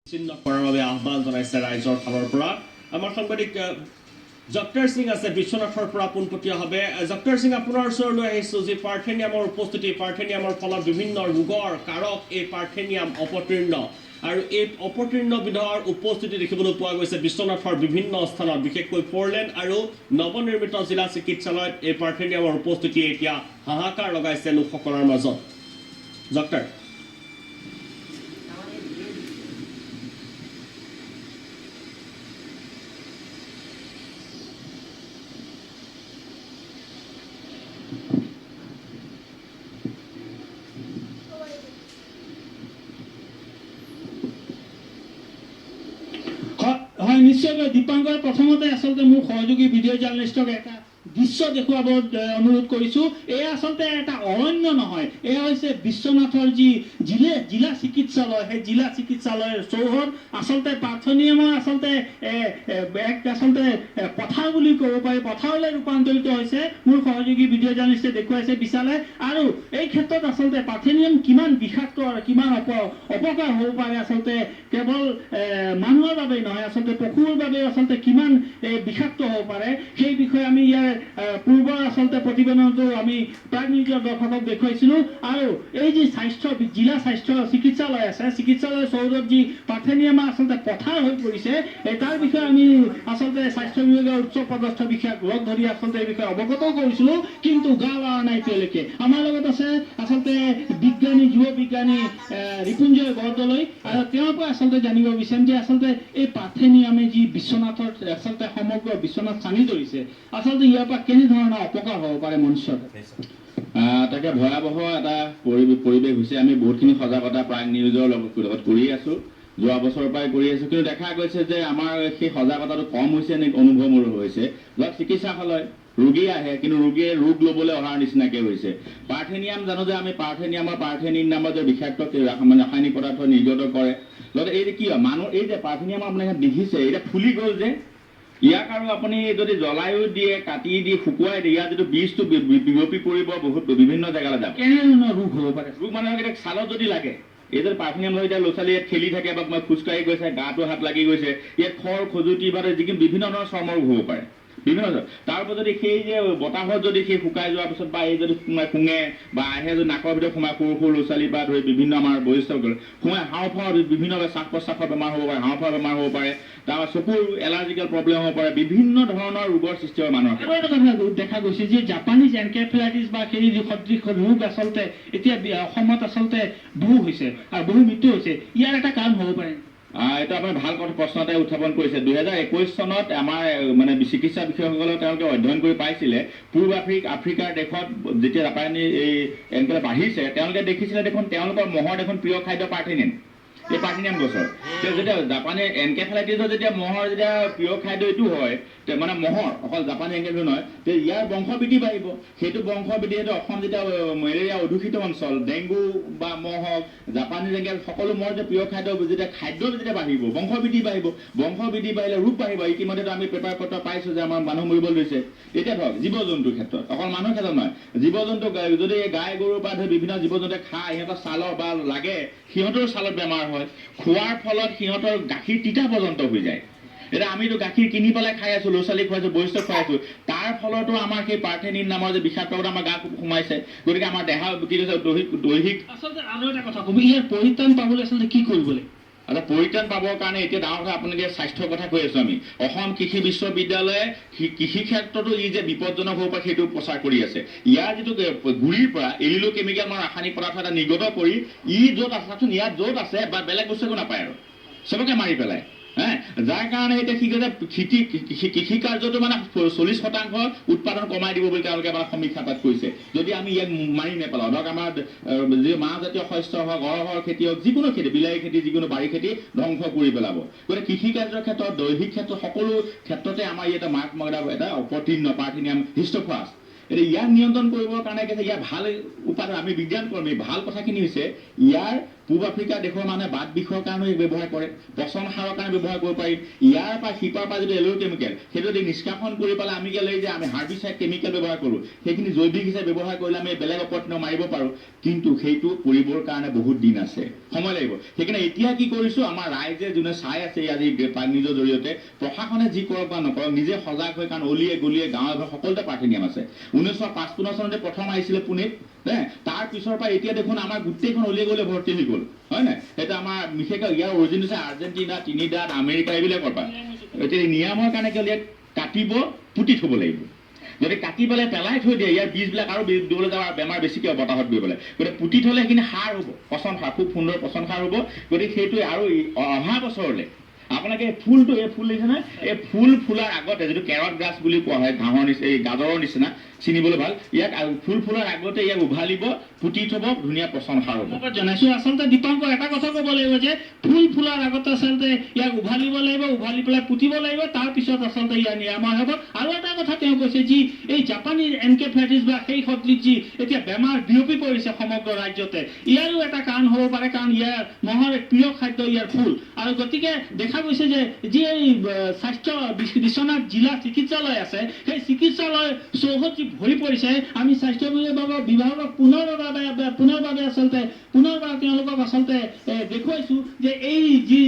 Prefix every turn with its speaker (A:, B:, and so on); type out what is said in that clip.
A: চিহ্ন কৰাৰ বাবে আহ্বান জনাইছে ৰাইজৰ ফালৰ পৰা। আমাৰ সাংবাদিক জক্তৰ সিং আছে বিশ্বনাথৰ পৰা পোনপটীয়াভাৱে। জক্তৰ সিং, আপোনাৰ ওচৰলৈ আহিছোঁ যে পাৰ্থেনিয়ামৰ উপস্থিতি, পাৰ্থেনিয়ামৰ ফলত বিভিন্ন ৰোগৰ কাৰক এই পাৰ্থেনিয়াম অপতৃণ, আৰু এই অপতৃণ বিধৰ উপস্থিতি দেখিবলৈ পোৱা গৈছে বিশ্বনাথৰ বিভিন্ন স্থানত, বিশেষকৈ ফ'ৰলেন আৰু নৱনিৰ্মিত জিলা চিকিৎসালয়ত এই পাৰ্থেনিয়ামৰ উপস্থিতি এতিয়া হাহাকাৰ লগাইছে লোকসকলৰ মাজত। জক্তৰ
B: হয়, নিশ্চয়কৈ দীপাংকৰ, প্ৰথমতে আচলতে মোৰ সহযোগী ভিডিঅ' জাৰ্নেলিষ্টক এটা দৃশ্য দেখুৱাব অনুৰোধ কৰিছোঁ। এয়া আচলতে এটা অৰণ্য নহয়, এয়া হৈছে বিশ্বনাথৰ যি জিলা চিকিৎসালয়, সেই জিলা চিকিৎসালয়ৰ চৌহদ। আচলতে পাৰ্থেনিয়ামৰ আচলতে পথাৰ বুলি ক'ব পাৰি, পথাৰলৈ ৰূপান্তৰিত হৈছে। মোৰ সহযোগী ভিডিঅ' জাৰ্নেলিষ্টে দেখুৱাইছে বিশালে। আৰু এই ক্ষেত্ৰত আচলতে পাৰ্থেনিয়াম কিমান বিষাক্ত আৰু কিমান অপকাৰ হ'ব পাৰে, আচলতে কেৱল মানুহৰ বাবেই নহয়, আচলতে পশুৰ বাবে আচলতে কিমান বিষাক্ত হ'ব পাৰে, সেই বিষয়ে আমি ইয়াৰ পূৰ্বৰ আচলতে প্ৰতিবেদনতো আমি প্ৰায় নিউজৰ দৰ্শকক দেখুৱাইছিলোঁ। আৰু এই যি জিলা স্বাস্থ্য চিকিৎসালয় আছে, চিকিৎসালয়ৰ চৌহদত যি পাৰ্থেনিয়াম আচলতে পথাৰ হৈ পৰিছে, তাৰ বিষয়ে আমি আচলতে স্বাস্থ্য বিভাগৰ উচ্চ পদস্থ বিষয়াক লগ ধৰি আচলতে এই বিষয়ে অৱগত কৰিছিলোঁ, কিন্তু গা লৰা নাই এতিয়ালৈকে। আমাৰ লগত আছে আচলতে যুৱ বিজ্ঞানী ৰিপুঞ্জয় বৰদলৈ, আৰু তেওঁৰ পৰা আচলতে জানিব বিচাৰিম যে আচলতে এই পাৰ্থেনিয়ামে যি বিশ্বনাথৰ আচলতে সমগ্ৰ বিশ্বনাথ ছানি ধৰিছে, আচলতে ইয়াৰ পৰা কেনেধৰণৰ অপকাৰ হ'ব পাৰে মনুষ্যৰ?
C: তাকে ভয়াৱহ এটা পৰিৱেশ হৈছে। আমি বহুতখিনি সজাগতা প্ৰায় নিউজৰ লগত কৰি আছোঁ, যোৱা বছৰৰ পৰাই কৰি আছোঁ, কিন্তু দেখা গৈছে যে আমাৰ সেই সজাগতাটো কম হৈছে নে অনুভৱ মোৰ হৈছে। য'ত চিকিৎসালয় ৰোগী আহে, কিন্তু ৰোগীয়ে ৰোগ ল'বলৈ অহাৰ নিচিনাকৈ হৈছে। পাৰ্থেনিয়াম জানো যে আমি পাৰ্থেনিন নামৰ যে বিষাক্ত ৰাসায়নিক পদাৰ্থ নিৰ্গত কৰে। লগতে এই যে কি হয়, মানুহ এই যে পাৰ্থেনিয়াম আপুনি দেখিছে, এতিয়া ফুলি গ'ল যে, ইয়াক আৰু আপুনি যদি জ্বলায়ো দিয়ে, কাটি দি শুকুৱাই দিয়ে, ইয়াৰ যিটো বীজটো বিয়পি পৰিব বহুত বিভিন্ন জেগালৈ যাব।
B: কেনেধৰণৰ ৰোগ হ'ব পাৰে?
C: ৰোগ মানুহক এতিয়া ছালত যদি লাগে, এই যে পাৰ্থেনিয়াম লৈ এতিয়া ল'ৰা ছোৱালী ইয়াত খেলি থাকে বা খোজকাঢ়ি গৈছে, গাটো হাত লাগি গৈছে, ইয়াত খৰ খজুতি বা যিকোনো বিভিন্ন ধৰণৰ চৰ্মৰ ৰোগ হ'ব পাৰে। তাৰ ওপৰত যদি সেই যে বতাহত যদি সেই শুকাই যোৱাৰ পিছত বা এই যদি শুঙে বা আহে যদি নাকৰ ভিতৰত সোমাই, সৰু সৰু ল'ৰা ছোৱালী বা ধৰি বিভিন্ন আমাৰ বয়োজ্যেষ্ঠসকল সোমাই হাওঁফাওঁত বিভিন্ন শ্বাস প্ৰশ্বাসৰ বেমাৰ হ'ব পাৰে, হাওঁফাওঁৰ বেমাৰ হ'ব পাৰে, তাৰপৰা চকুৰ এলাৰ্জিকেল প্ৰব্লেম হ'ব পাৰে, বিভিন্ন ধৰণৰ ৰোগৰ সৃষ্টি হয় মানুহৰ।
B: আৰু এটা কথা দেখা গৈছে যে জাপানীজ এনকেফেলাইটিছ বা সেই সদৃশ ৰোগ আচলতে এতিয়া অসমত আচলতে বহু হৈছে আৰু বহু মৃত্যু হৈছে। ইয়াৰ এটা কাৰণ হ'ব পাৰে?
C: এইটো আপুনি ভাল প্ৰশ্ন এটা উত্থাপন কৰিছে। 2021 চনত আমাৰ চিকিৎসা বিষয়াসকলে তেওঁলোকে অধ্যয়ন কৰি পাইছিলে, পূব আফ্ৰিকাৰ দেশত যেতিয়া জাপানী এই এনকেফেলাইটিছ বাঢ়িছে, তেওঁলোকে দেখিছিলে দেখোন তেওঁলোকৰ মহৰ দেখোন প্ৰিয় খাদ্য পাৰ্থেনিয়াম, এই পাৰ্থেনিয়াম গছৰ। যেতিয়া জাপানী এনকেফেলাইটিছৰ যেতিয়া মহৰ যেতিয়া প্ৰিয় খাদ্য এইটো হয়, মহৰ অকল জাপানী এনকেফেলাইটিছ নহয়, ইয়াৰ বংশবৃদ্ধি বাঢ়িব। সেইটো বংশবৃদ্ধি অসম যেতিয়া মেলেৰিয়া অধ্যুষিত অঞ্চল, ডেংগু বা মহ হওক, জাপানী সকলো মহৰ যে প্ৰিয় খাদ্য যেতিয়া বাঢ়িব, বংশবৃদ্ধি বাঢ়িলে ৰোগ বাঢ়িব। ইতিমধ্যেতো আমি পেপাৰ পত্ৰ পাইছোঁ যে আমাৰ মানুহ মৰিবলৈ লৈছে। এতিয়া ধৰক জীৱ জন্তুৰ ক্ষেত্ৰত, অকল মানুহৰ ক্ষেত্ৰত নহয়, জীৱ জন্তু যদি গাই গৰুৰ পৰা ধৰি বিভিন্ন জীৱ জন্তুৱে খায়, সিহঁতৰ ছালৰ বা লাগে, সিহঁতৰ ছালত বেমাৰ হয়। খোৱাৰ ফলত সিহঁতৰ গাখীৰ তিতা পৰ্যন্ত হৈ যায়। এতিয়া আমিতো গাখীৰ কিনি পেলাই খাই আছোঁ, ল'ৰা ছোৱালীক খুৱাইছোঁ, বয়োজ্যেষ্ঠ খুৱাইছোঁ, তাৰ ফলতো আমাৰ সেই পাৰ্থেনিন নামৰ যে বিষাক্ততা আমাৰ গাত সোমাইছে। গতিকে আমাৰ দেহা কি হৈছে দৈহিক।
B: আচলতে আৰু এটা কথা ক'ব, ইয়াৰ পৰিত্ৰাণ পাবলৈ আচলতে কি কৰিব লাগে?
C: পৰিত্ৰাণ পাবৰ কাৰণে এতিয়া ডাঙৰ কথা আপোনালোকে স্বাস্থ্যৰ কথা কৈ আছোঁ আমি। অসম কৃষি বিশ্ববিদ্যালয়ে কৃষি ক্ষেত্ৰতো ই যে বিপদজনক হ'ব পাৰে সেইটো প্ৰচাৰ কৰি আছে। ইয়াৰ যিটো গুৰিৰ পৰা এলিলো কেমিকেল ৰাসায়নিক পদাৰ্থ এটা নিৰ্গত কৰি য'ত আছে, ইয়াত য'ত আছে বা বেলেগ বস্তু একো নাপায় আৰু চবকে মাৰি পেলায়। যাৰ কাৰণে এতিয়া কি কৈছে, কৃষি কাৰ্যটো 40% উৎপাদন কমাই দিব বুলি তেওঁলোকে সমীক্ষা তাত কৈছে, যদি আমি ইয়াক মাৰি নেপেলাওঁ। ধৰক আমাৰ যি মাহজাতীয় শস্য হওক, অৰহৰ খেতি হওক, যিকোনো খেতি, বিলাহী খেতি, যিকোনো বাৰী খেতি ধ্বংস কৰি পেলাব। গতিকে কৃষি কাৰ্যৰ ক্ষেত্ৰত, দৈহিক ক্ষেত্ৰত, সকলো ক্ষেত্ৰতে আমাৰ এটা এটা অপতৃণ পাৰ্থেনিয়াম হিষ্ট'ফাছ। এতিয়া ইয়াক নিয়ন্ত্ৰণ কৰিবৰ কাৰণে ইয়াৰ ভাল উপাদান, আমি বিজ্ঞান কৰ্মী, ভাল কথাখিনি হৈছে ইয়াৰ পূব আফ্ৰিকাৰ দেশৰ মানুহে বাত বিষৰ কাৰণেও ব্যৱহাৰ কৰে, পচন সাৰৰ কাৰণে ব্যৱহাৰ কৰিব পাৰি। ইয়াৰ পৰা শিপাৰ পৰা যদি এল'ৰ কেমিকেল সেইটো যদি নিষ্কাশন কৰি পেলাই আমি গ'লে যে আমি হাৰ্বিচাইড কেমিকেল ব্যৱহাৰ কৰোঁ, সেইখিনি জৈৱিক হিচাপে ব্যৱহাৰ কৰিলে আমি বেলেগ অপতৃণ মাৰিব পাৰোঁ। কিন্তু সেইটো কৰিবৰ কাৰণে বহুত দিন আছে, সময় লাগিব। সেইকাৰণে এতিয়া কি কৰিছোঁ, আমাৰ ৰাইজে যোনে চাই আছে আজি নিউজৰ জৰিয়তে, প্ৰশাসনে যি কৰক বা নকৰক নিজে সজাগ হৈ, কাৰণ অলিয়ে গলিয়ে গাঁৱে ঘৰে সকলোতে পাৰ্থেনিয়াম আছে। 1955 চনতে প্ৰথম আহিছিলে পুনেত, তাৰ পিছৰ পৰা এতিয়া দেখোন আমাৰ গোটেইখন অলিয়ে গলিয়ে ভৰ্তি হৈ গ'ল, হয় নাই? সেইটো আমাৰ বিশেষকৈ ইয়াৰ অৰিজিন হৈছে আৰ্জেণ্টিনা, ত্ৰিনিদাদ, আমেৰিকা এইবিলাকৰ পৰা। এতিয়া নিৰামৰ কাৰণে কি হ'ল, কাটিব, পুতি থ'ব লাগিব। যদি কাটি পেলাই পেলাই থৈ দিয়ে, ইয়াৰ বীজবিলাক আৰু দৌৰলৈ যাব, বেমাৰ বেছিকৈ বতাহত গৈ পেলাই। গতিকে পুতি থ'লে সেইখিনি সাৰ হ'ব, পচন সাৰ, খুব সুন্দৰ পচন সাৰ হ'ব। গতিকে সেইটোৱে আৰু অহা বছৰলৈ আপোনালোকে এই ফুলটো, এই ফুল দেখিছেনে? এই ফুল ফুলাৰ আগতে, যিটো কেৰট গ্ৰাছ বুলি কোৱা হয়, ঘাঁহৰ নিচিনা, এই গাজৰৰ নিচিনা চিনিবলৈ ভাল, ইয়াক ফুল ফুলাৰ আগতে ইয়াক উভালিব, পুতি থ'ব, ধুনীয়া পচন সাৰ হ'ব।
B: জনাইছো আচলতে দীপাংকৰ এটা কথা ক'ব লাগিব যে ফুল ফুলাৰ আগতে আচলতে ইয়াক উভালিব লাগিব, উভালি পেলাই পুতিব লাগিব, তাৰপিছত আচলতে ইয়াৰ নিৰাময় হ'ব। আৰু এটা কথা তেওঁ কৈছে, যি এই জাপানী এনকেফেলাইটিছ বা সেই সদৃশ যি এতিয়া বেমাৰ বিয়পি পৰিছে সমগ্ৰ ৰাজ্যতে, ইয়াৰো এটা কাৰণ হ'ব পাৰে, কাৰণ ইয়াৰ মহৰ প্ৰিয় খাদ্য ইয়াৰ ফুল। আৰু গতিকে দেখা গৈছে যে যি এই স্বাস্থ্য বিশ্বনাথ জিলা চিকিৎসালয় আছে, সেই চিকিৎসালয় চৌহদ যি ভৰি পৰিছে, আমি স্বাস্থ্য বিভাগক পুনৰবাৰ তেওঁলোকক আচলতে দেখুৱাইছো যে এই যি